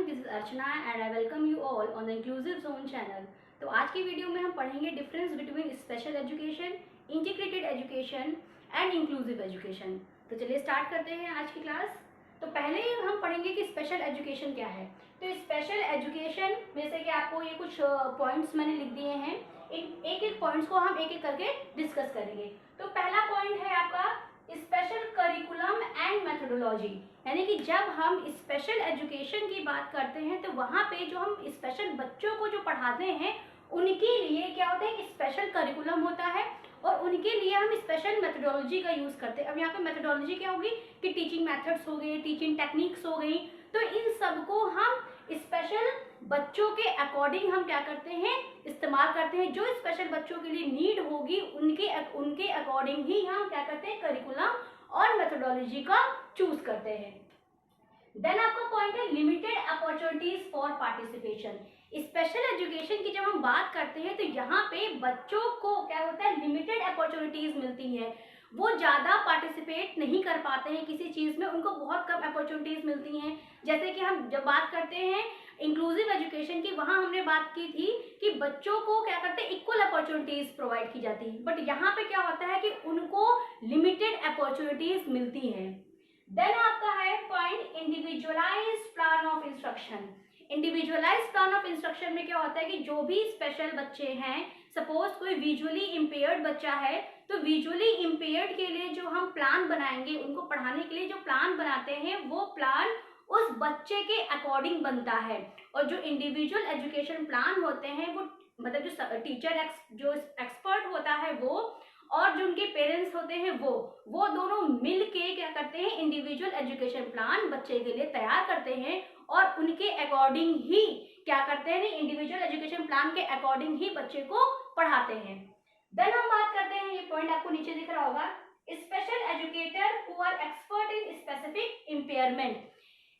everyone, this is Archana and I welcome you all on the Inclusive Zone channel। तो आज की video में हम पढ़ेंगे difference between special education, integrated education and inclusive education. तो चलिए स्टार्ट करते हैं आज की क्लास। तो पहले हम पढ़ेंगे कि स्पेशल एजुकेशन क्या है। तो स्पेशल एजुकेशन में से कि आपको ये कुछ पॉइंट्स मैंने लिख दिए हैं, एक एक पॉइंट्स को हम एक एक करके डिस्कस करेंगे। तो पहला पॉइंट है आपका स्पेशल करिकुलम एंड मेथोडोलॉजी, यानी कि जब हम स्पेशल एजुकेशन की बात करते हैं तो वहाँ पे जो हम स्पेशल बच्चों को जो पढ़ाते हैं उनके लिए क्या होता है कि स्पेशल करिकुलम होता है और उनके लिए हम स्पेशल मेथोडोलॉजी का यूज़ करते हैं। अब यहाँ पे मेथोडोलॉजी क्या होगी कि टीचिंग मेथड्स हो गए, टीचिंग टेक्निक्स हो गई, तो इन सब को हम स्पेशल बच्चों के अकॉर्डिंग हम क्या करते हैं, इस्तेमाल करते हैं। जो स्पेशल बच्चों के लिए नीड होगी उनके अकॉर्डिंग ही हम क्या करते हैं, करिकुलम और मेथोडोलॉजी का चूज करते हैं। देन आपका पॉइंट है limited opportunities for participation. Special education की जब हम बात करते हैं तो यहाँ पे बच्चों को क्या होता है, लिमिटेड अपॉर्चुनिटीज मिलती हैं। वो ज़्यादा पार्टिसिपेट नहीं कर पाते हैं किसी चीज़ में, उनको बहुत कम अपॉर्चुनिटीज मिलती हैं। जैसे कि हम जब बात करते हैं इंक्लूसिव एजुकेशन की, वहाँ हमने बात की थी कि बच्चों को क्या करते हैं, इक्वल अपॉर्चुनिटीज प्रोवाइड की जाती है, बट यहाँ पे क्या होता है कि उनको लिमिटेड अपॉर्चुनिटीज मिलती हैं। देन आपका है point individualised plan of instruction. Individualised plan of instruction में क्या होता है कि जो भी स्पेशल बच्चे हैं, सपोज कोई विजुअली इम्पेयर्ड बच्चा है, तो विजुअली इम्पेयर्ड के लिए जो हम प्लान बनाएंगे, उनको पढ़ाने के लिए जो प्लान बनाते हैं वो प्लान उस बच्चे के अकॉर्डिंग बनता है। और जो इंडिविजुअल एजुकेशन प्लान होते हैं वो मतलब जो टीचर जो एक्सपर्ट होता है वो और जो उनके पेरेंट्स होते हैं वो दोनों मिल के क्या करते हैं, इंडिविजुअल एजुकेशन प्लान बच्चे के लिए तैयार करते हैं और उनके अकॉर्डिंग ही क्या करते हैं, इंडिविजुअल एजुकेशन प्लान के अकॉर्डिंग ही बच्चे को पढ़ाते हैं। देन हम बात करते हैं, ये पॉइंट आपको नीचे दिख रहा होगा, special educator who are expert in specific impairment.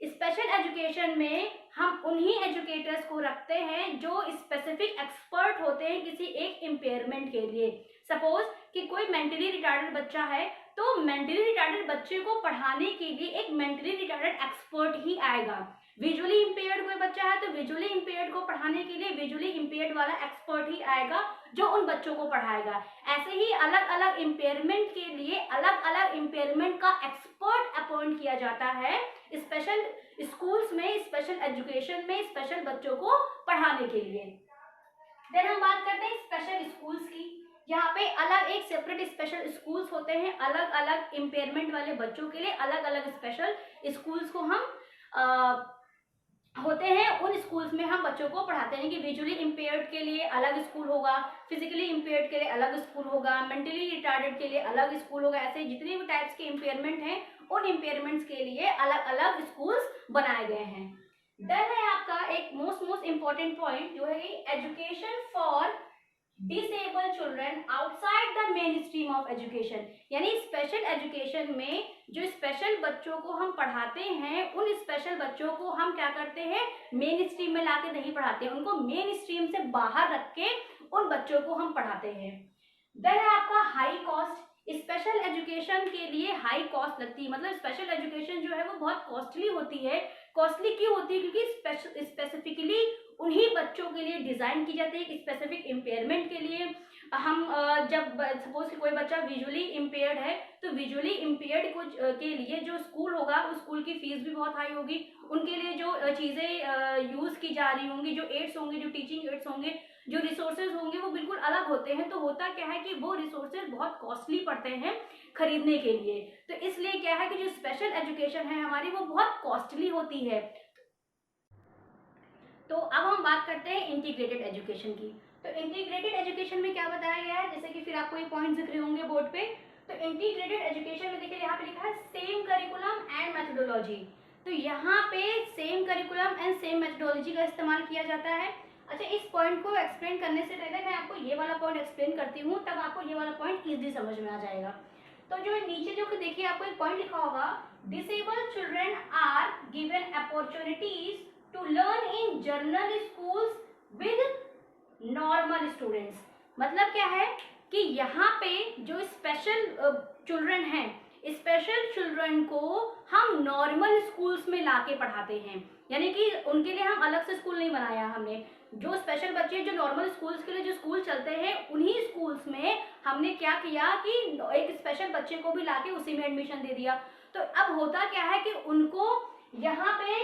Special education में हम उन्हीं एजुकेटर्स को रखते हैं जो स्पेसिफिक एक्सपर्ट होते हैं किसी एक इम्पेयरमेंट के लिए। सपोज कि कोई मेंटली रिटार्डेड बच्चा है तो मेंटली रिटार्डेड बच्चे को पढ़ाने के लिए एक मेंटली रिटार्डेड एक्सपर्ट ही आएगा। विजुअली इम्पेयर्ड कोई बच्चा है तो विजुअली इम्पेयर्ड को पढ़ाने के लिए विजुअली इम्पेयर्ड वाला एक्सपर्ट ही आएगा जो उन बच्चों को पढ़ाएगा। ऐसे ही अलग अलग इम्पेयरमेंट के लिए अलग अलग इम्पेयरमेंट का एक्सपर्ट अपॉइंट किया जाता है स्पेशल स्कूल्स में, स्पेशल एजुकेशन में स्पेशल बच्चों को पढ़ाने के लिए। देन हम बात करते हैं स्पेशल स्कूल्स की। यहाँ पे अलग एक सेपरेट स्पेशल स्कूल्स होते हैं, अलग अलग इम्पेयरमेंट वाले बच्चों के लिए अलग अलग स्पेशल स्कूल्स को हम होते हैं। उन स्कूल्स में हम बच्चों को पढ़ाते हैं कि विजुअली इम्पेयर्ड के लिए अलग स्कूल होगा, फिजिकली इम्पेयर्ड के लिए अलग स्कूल होगा, मेंटली रिटार्डेड के लिए अलग स्कूल होगा। ऐसे जितने भी टाइप्स के इम्पेयरमेंट हैं उन इम्पेयरमेंट्स के लिए अलग अलग स्कूल्स बनाए गए हैं। देन है आपका एक मोस्ट इम्पोर्टेंट पॉइंट जो है education for disable children outside the main stream of education. यानी स्पेशल एजुकेशन में जो स्पेशल बच्चों को हम पढ़ाते हैं उन स्पेशल बच्चों को हम क्या करते हैं, मेन स्ट्रीम में लाके नहीं पढ़ाते हैं, उनको मेन स्ट्रीम से बाहर रख के उन बच्चों को हम पढ़ाते हैं। देन है आपका हाई कॉस्ट। स्पेशल एजुकेशन के लिए हाई कॉस्ट लगती है, मतलब स्पेशल एजुकेशन जो है वो बहुत कॉस्टली होती है। कॉस्टली क्यों होती है, क्योंकि स्पेसिफिकली उन्हीं बच्चों के लिए डिजाइन की जाती है कि स्पेसिफिक इम्पेयरमेंट के लिए हम जब सपोज कि कोई बच्चा विजुअली इम्पेयर्ड है तो विजुअली इम्पेयर्ड के लिए जो स्कूल होगा उस स्कूल की फीस भी बहुत हाई होगी। उनके लिए जो चीज़ें यूज़ की जा रही होंगी, जो एड्स होंगे, जो टीचिंग एड्स होंगे, जो रिसोर्सेज होंगे वो बिल्कुल अलग होते हैं। तो होता क्या है कि वो रिसोर्सेज बहुत कॉस्टली पड़ते हैं खरीदने के लिए। तो इसलिए क्या है कि जो स्पेशल एजुकेशन है हमारी वो बहुत कॉस्टली होती है। तो अब हम बात करते हैं इंटीग्रेटेड एजुकेशन की। तो इंटीग्रेटेड एजुकेशन में क्या बताया गया है, जैसे कि फिर आपको ये पॉइंट दिख रहे होंगे बोर्ड पे। तो इंटीग्रेटेड एजुकेशन में देखिए यहाँ पे लिखा है सेम करिकुलम एंड मेथोडोलॉजी। तो यहाँ पे same curriculum and same methodology का इस्तेमाल किया जाता है। अच्छा, इस पॉइंट को एक्सप्लेन करने से पहले मैं आपको ये वाला पॉइंट एक्सप्लेन करती हूँ, तब आपको ये वाला पॉइंट ईजी समझ में आ जाएगा। तो जो नीचे जो देखिए आपको एक पॉइंट लिखा होगा, disable children are given opportunities to learn in general schools with normal students। मतलब क्या है कि यहाँ पे जो स्पेशल चिल्ड्रन हैं, स्पेशल चिल्ड्रन को हम नॉर्मल स्कूल्स स्कूल्स में लाके पढ़ाते हैं, यानी कि उनके लिए हम अलग से स्कूल नहीं बनाया हमने। जो स्पेशल बच्चे जो नॉर्मल स्कूल्स के लिए जो स्कूल चलते हैं, उन्हीं स्कूल्स में हमने क्या किया कि एक स्पेशल बच्चे को भी लाके उसी में एडमिशन दे दिया। तो अब होता क्या है कि उनको यहाँ पे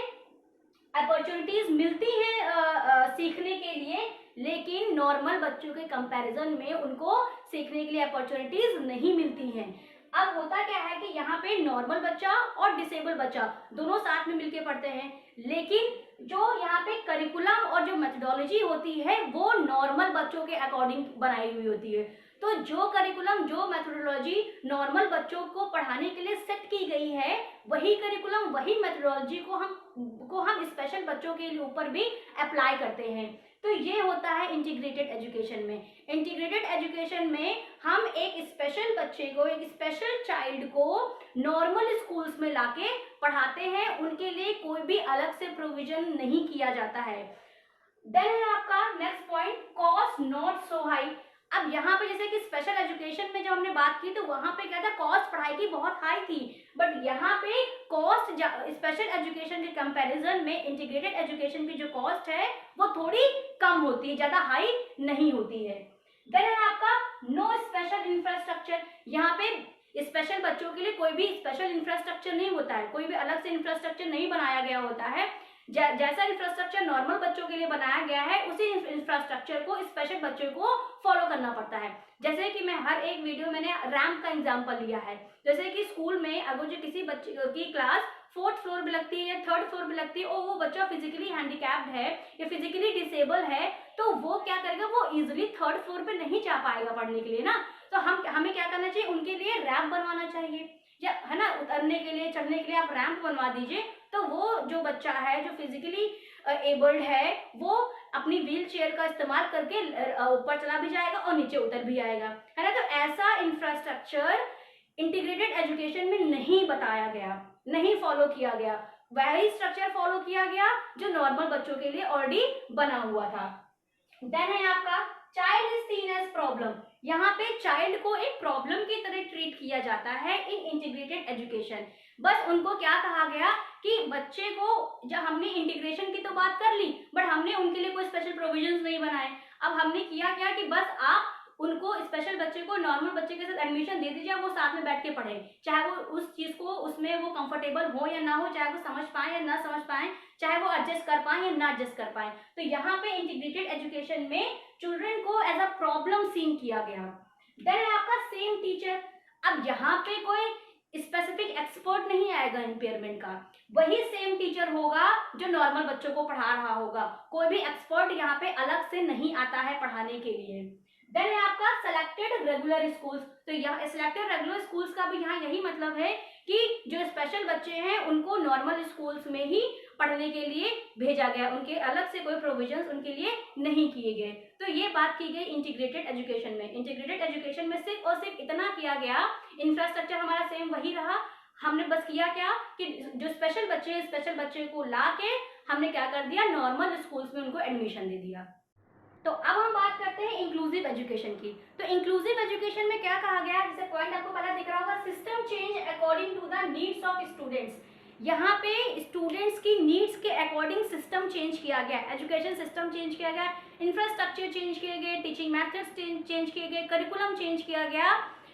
अपॉर्चुनिटीज मिलती हैं सीखने के लिए, लेकिन नॉर्मल बच्चों के कंपैरिजन में उनको सीखने के लिए अपॉर्चुनिटीज नहीं मिलती हैं। अब होता क्या है कि यहाँ पे नॉर्मल बच्चा और डिसेबल बच्चा दोनों साथ में मिलके पढ़ते हैं, लेकिन जो यहाँ पे करिकुलम और जो मेथोडोलॉजी होती है वो नॉर्मल बच्चों के अकॉर्डिंग बनाई हुई होती है। तो जो करिकुलम जो मेथोडोलॉजी नॉर्मल बच्चों को पढ़ाने के लिए सेट की गई है, वही करिकुलम वही मेथोडोलॉजी को हम स्पेशल बच्चों के ऊपर भी अप्लाई करते हैं। तो ये होता है इंटीग्रेटेड एजुकेशन में। इंटीग्रेटेड एजुकेशन में हम एक स्पेशल बच्चे को, एक स्पेशल चाइल्ड को नॉर्मल स्कूल्स में लाके पढ़ाते हैं, उनके लिए कोई भी अलग से प्रोविजन नहीं किया जाता है। देन है आपका next point, cost not so high. अब यहाँ पे जैसे कि स्पेशल एजुकेशन में जब हमने बात की तो वहां पे क्या था, कॉस्ट पढ़ाई की बहुत हाई थी, बट यहाँ पे कॉस्ट स्पेशल एजुकेशन के कंपैरिजन में इंटीग्रेटेड एजुकेशन की जो कॉस्ट है वो थोड़ी कम होती है, ज्यादा हाई नहीं होती है। देन है आपका नो स्पेशल इंफ्रास्ट्रक्चर। यहाँ पे स्पेशल बच्चों के लिए कोई भी स्पेशल इंफ्रास्ट्रक्चर नहीं होता है, कोई भी अलग से इंफ्रास्ट्रक्चर नहीं बनाया गया होता है। जैसा इंफ्रास्ट्रक्चर नॉर्मल बच्चों के लिए बनाया गया है, उसी इंफ्रास्ट्रक्चर को स्पेशल बच्चों को फॉलो करना पड़ता है। जैसे कि मैं हर एक वीडियो मैंने रैंप का एग्जांपल लिया है। जैसे कि स्कूल में अगर जो किसी बच्चे की क्लास 4th फ्लोर पे लगती है या 3rd फ्लोर पे लगती है और वो बच्चा फिजिकली हैंडीकैप्ड है या फिजिकली डिसेबल है, तो वो क्या करेगा, वो इजिली 3rd फ्लोर पे नहीं जा पाएगा पढ़ने के लिए ना। तो हमें क्या करना चाहिए, उनके लिए रैंप बनवाना चाहिए, या है ना, उतरने के लिए चढ़ने के लिए आप रैंप बनवा दीजिए। तो वो जो बच्चा है जो फिजिकली एबल्ड है वो अपनी व्हील चेयर का इस्तेमाल करके ऊपर चला भी जाएगा और नीचे उतर भी आएगा, है ना। तो ऐसा इंफ्रास्ट्रक्चर इंटीग्रेटेड एजुकेशन में नहीं बताया गया, नहीं फॉलो किया गया। वही स्ट्रक्चर फॉलो किया गया जो नॉर्मल बच्चों के लिए ऑलरेडी बना हुआ था। देन है आपका child is seen as problem. यहाँ पे चाइल्ड को एक प्रॉब्लम की तरह ट्रीट किया जाता है इन इंटीग्रेटेड एजुकेशन। बस उनको क्या कहा गया कि बच्चे को, जब हमने इंटीग्रेशन की तो बात कर ली, बट हमने उनके लिए कोई स्पेशल प्रोविजंस नहीं बनाए। अब हमने किया क्या कि बस आप उनको, स्पेशल बच्चे को नॉर्मल बच्चे के साथ एडमिशन दे दीजिए, वो साथ में बैठ के पढ़े, चाहे वो उस चीज को उसमें वो कंफर्टेबल हो या ना हो, चाहे वो समझ पाए या ना समझ पाए, चाहे वो एडजस्ट कर पाए या ना एडजस्ट कर पाए। तो यहाँ पे इंटीग्रेटेड एजुकेशन में चिल्ड्रन को एज अ प्रॉब्लम सीन किया गया। देन आपका सेम टीचर। अब यहाँ पे कोई स्पेसिफिक एक्सपर्ट नहीं आएगा इम्पेयरमेंट का, वही सेम टीचर होगा जो नॉर्मल बच्चों को पढ़ा रहा होगा, कोई भी एक्सपर्ट यहाँ पे अलग से नहीं आता है पढ़ाने के लिए। देन है आपका सेलेक्टेड रेगुलर स्कूल्स। तो यहाँ सिलेक्टेड रेगुलर स्कूल्स का भी यहाँ यही मतलब है कि जो स्पेशल बच्चे हैं उनको नॉर्मल स्कूल्स में ही पढ़ने के लिए भेजा गया, उनके अलग से कोई प्रोविजंस उनके लिए नहीं किए गए। तो ये बात की गई इंटीग्रेटेड एजुकेशन में। इंटीग्रेटेड एजुकेशन में सिर्फ और सिर्फ इतना किया गया, इंफ्रास्ट्रक्चर हमारा सेम वही रहा, हमने बस किया क्या कि जो स्पेशल बच्चे को ला के हमने क्या कर दिया, नॉर्मल स्कूल्स में उनको एडमिशन दे दिया। तो अब हम बात करते हैं इंक्लूसिव एजुकेशन की। तो इंक्लूसिव एजुकेशन में क्या कहा गया, जैसे पॉइंट आपको पहला दिख रहा होगा, system change according to the needs of students. यहाँ पे स्टूडेंट्स की नीड्स के अकॉर्डिंग सिस्टम चेंज किया गया, एजुकेशन सिस्टम चेंज किया गया, इंफ्रास्ट्रक्चर चेंज किए गए, टीचिंग मेथड्स चेंज किए गए, करिकुलम चेंज किया गया,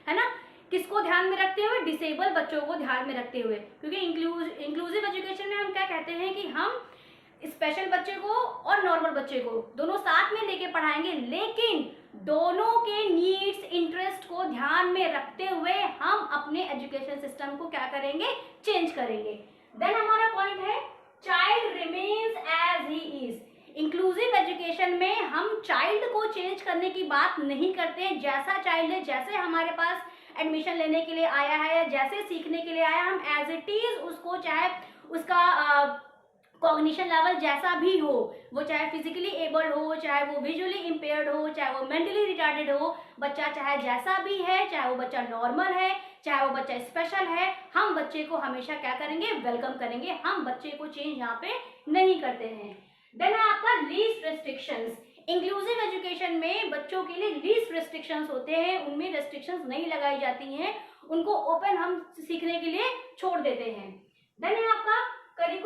है ना। किसको ध्यान में रखते हुए, डिसेबल बच्चों को ध्यान में रखते हुए, क्योंकि इंक्लूसिव एजुकेशन में हम क्या कहते हैं कि हम स्पेशल बच्चे को और नॉर्मल बच्चे को दोनों साथ में लेके पढ़ाएंगे, लेकिन दोनों के नीड्स इंटरेस्ट को ध्यान में रखते हुए हम अपने एजुकेशन सिस्टम को क्या करेंगे, चेंज करेंगे। देन हमारा पॉइंट है child remains as he is. Inclusive education में हम चाइल्ड को चेंज करने की बात नहीं करते। जैसा चाइल्ड है, जैसे हमारे पास एडमिशन लेने के लिए आया है, जैसे सीखने के लिए आया, हम एज इट इज उसको, चाहे उसका कॉग्निशन लेवल जैसा भी हो, वो चाहे फिजिकली एबल्ड हो, चाहे वो विजुअली इम्पेयर्ड हो, चाहे वो मेंटली रिटार्डेड हो, बच्चा चाहे जैसा भी है, चाहे वो बच्चा नॉर्मल है, चाहे वो बच्चा स्पेशल है, हम बच्चे को हमेशा क्या करेंगे, वेलकम करेंगे। हम बच्चे को चेंज यहाँ पे नहीं करते हैं। देन आपका लीस्ट रेस्ट्रिक्शंस। इंक्लूसिव एजुकेशन में बच्चों के लिए लीस्ट रेस्ट्रिक्शंस होते हैं, उनमें रेस्ट्रिक्शंस नहीं लगाई जाती हैं, उनको ओपन हम सीखने के लिए छोड़ देते हैं। देन आपका curriculum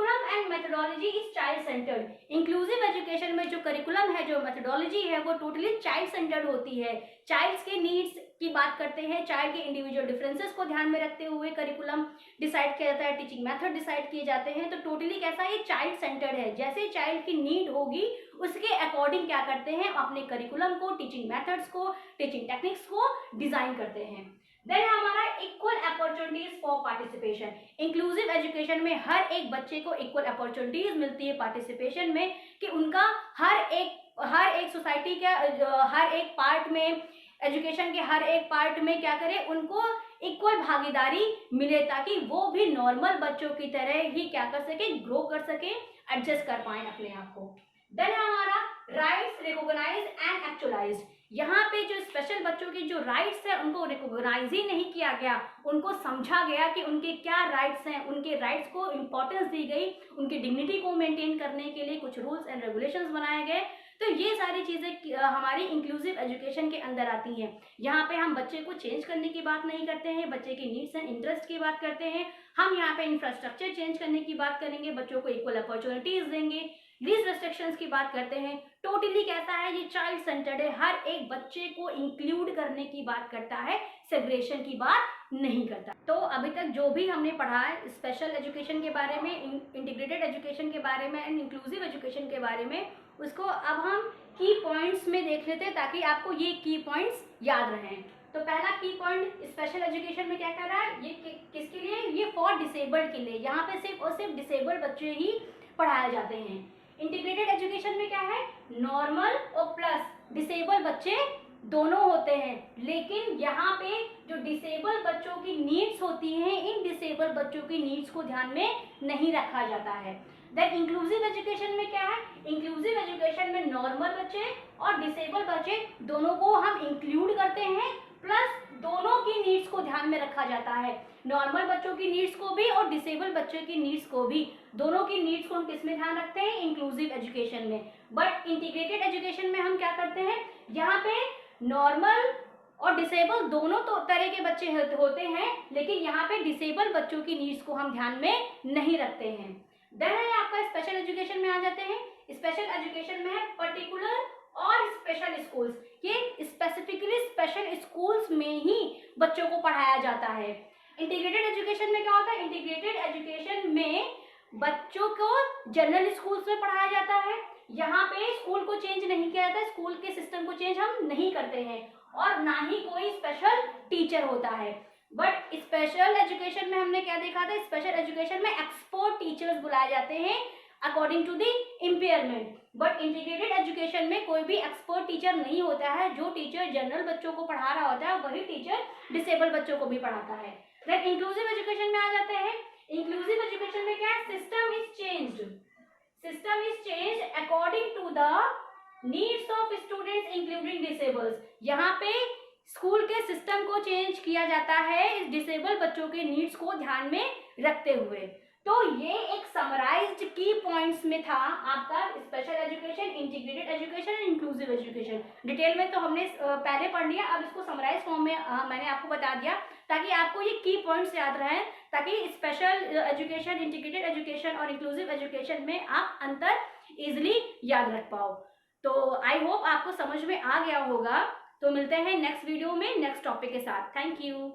methodology is child centred. Inclusive education में जो करिकुलम है, जो मेथोडोलॉजी है, वो टोटली चाइल्ड सेंटर्ड होती है। चाइल्ड्स के नीड्स की बात करते हैं, चाइल्ड के इंडिविजुअल डिफरेंसेस को ध्यान में रखते हुए करिकुलम डिसाइड किया जाता है, टीचिंग मेथड डिसाइड किए जाते हैं। तो टोटली कैसा ये चाइल्ड सेंटर्ड है। जैसे चाइल्ड की नीड होगी उसके अकॉर्डिंग क्या करते हैं, अपने करिकुलम को, टीचिंग मेथड्स को, टीचिंग टेक्निक्स को डिजाइन करते हैं। देन हमारा equal opportunities for participation. Inclusive education में हर एक बच्चे को इक्वल अपॉर्चुनिटीज मिलती है पार्टिसिपेशन में, कि उनका हर एक सोसाइटी के हर एक पार्ट में, एजुकेशन के हर एक पार्ट में क्या करे, उनको इक्वल भागीदारी मिले, ताकि वो भी नॉर्मल बच्चों की तरह ही क्या कर सके, ग्रो कर सके, एडजस्ट कर पाए अपने आप को। देन हमारा राइट्स रिकॉग्नाइज एंड एक्चुअलाइज्ड। यहाँ पे जो स्पेशल बच्चों की जो राइट्स है उनको रिकॉग्नाइज ही नहीं किया गया, उनको समझा गया कि उनके क्या राइट्स हैं, उनके राइट्स को इम्पोर्टेंस दी गई, उनकी डिग्निटी को मेंटेन करने के लिए कुछ रूल्स एंड रेगुलेशंस बनाए गए। तो ये सारी चीजें हमारी इंक्लूसिव एजुकेशन के अंदर आती हैं। यहाँ पे हम बच्चे को चेंज करने की बात नहीं करते हैं, बच्चे के नीड्स एंड इंटरेस्ट की बात करते हैं। हम यहाँ पे इंफ्रास्ट्रक्चर चेंज करने की बात करेंगे, बच्चों को इक्वल अपॉर्चुनिटीज देंगे, लीज रेस्ट्रिक्शंस की बात करते हैं। टोटली कैसा है, ये चाइल्ड सेंटर्ड है, हर एक बच्चे को इंक्लूड करने की बात करता है, सेग्रेगेशन की बात नहीं करता। तो अभी तक जो भी हमने पढ़ा है स्पेशल एजुकेशन के बारे में, इंटीग्रेटेड एजुकेशन के बारे में एंड इंक्लूसिव एजुकेशन के बारे में, उसको अब हम की पॉइंट्स में देख लेते हैं ताकि आपको ये की पॉइंट्स याद रहें। तो पहला की पॉइंट स्पेशल एजुकेशन में क्या कर रहा है, ये किसके लिए, ये फॉर डिसेबल्ड के लिए। यहाँ पे सिर्फ और सिर्फ डिसेबल्ड बच्चे ही पढ़ाए जाते हैं। इंटीग्रेटेड एजुकेशन में क्या है, नॉर्मल और प्लस डिसेबल बच्चे दोनों होते हैं, लेकिन यहाँ पे जो डिसेबल बच्चों की नीड्स होती हैं, इन डिसेबल बच्चों की नीड्स को ध्यान में नहीं रखा जाता है। देन इंक्लूसिव एजुकेशन में क्या है, इंक्लूसिव एजुकेशन में नॉर्मल बच्चे और डिसेबल बच्चे दोनों को हम इंक्लूड करते हैं, प्लस दोनों की नीड्स को ध्यान में रखा जाता है, नॉर्मल बच्चों की नीड्स को भी और डिसेबल बच्चों की नीड्स को भी, दोनों की नीड्स को हम किसमें ध्यान रखते हैं, इंक्लूसिव एजुकेशन में। बट इंटीग्रेटेड एजुकेशन में हम क्या करते हैं, यहाँ पे नॉर्मल और डिसेबल दोनों तो तरह के बच्चे होते हैं, लेकिन यहाँ पे डिसेबल बच्चों की नीड्स को हम ध्यान में नहीं रखते हैं। देन है आपका स्पेशल एजुकेशन में आ जाते हैं। स्पेशल एजुकेशन में है पर्टिकुलर और स्पेशल स्कूल्स। ये स्पेसिफिकली स्पेशल स्कूल्स में ही बच्चों को पढ़ाया जाता है। इंटीग्रेटेड एजुकेशन में क्या होता है, इंटीग्रेटेड एजुकेशन में बच्चों को जनरल स्कूल्स में पढ़ाया जाता है। यहाँ पे स्कूल को चेंज नहीं किया जाता, स्कूल के सिस्टम को चेंज हम नहीं करते हैं, और ना ही कोई स्पेशल टीचर होता है। बट स्पेशल एजुकेशन में हमने क्या देखा था, स्पेशल एजुकेशन में एक्सपर्ट टीचर्स बुलाए जाते हैं according to the impairment. But integrated education में कोई भी एक्सपर्ट टीचर नहीं होता है, जो टीचर जनरल बच्चों को पढ़ा रहा होता है वही टीचर डिसेबल बच्चों को भी पढ़ाता है। देन इंक्लूसिव एजुकेशन में आ जाते हैं। इंक्लूसिव एजुकेशन में क्या है, system is changed according to the needs of students including disables. यहाँ पे स्कूल के सिस्टम को चेंज किया जाता है इस डिसेबल बच्चों के नीड्स को ध्यान में रखते हुए। तो ये एक समराइज्ड की पॉइंट्स में था आपका special education, integrated education and inclusive education. Detail में तो हमने पहले पढ़ लिया, अब इसको समराइज फॉर्म में मैंने आपको बता दिया ताकि आपको ये की पॉइंट्स याद रहें, ताकि स्पेशल एजुकेशन, इंटीग्रेटेड एजुकेशन और इंक्लूसिव एजुकेशन में आप अंतर इजिली याद रख पाओ। तो आई होप आपको समझ में आ गया होगा। तो मिलते हैं नेक्स्ट वीडियो में नेक्स्ट टॉपिक के साथ। Thank you.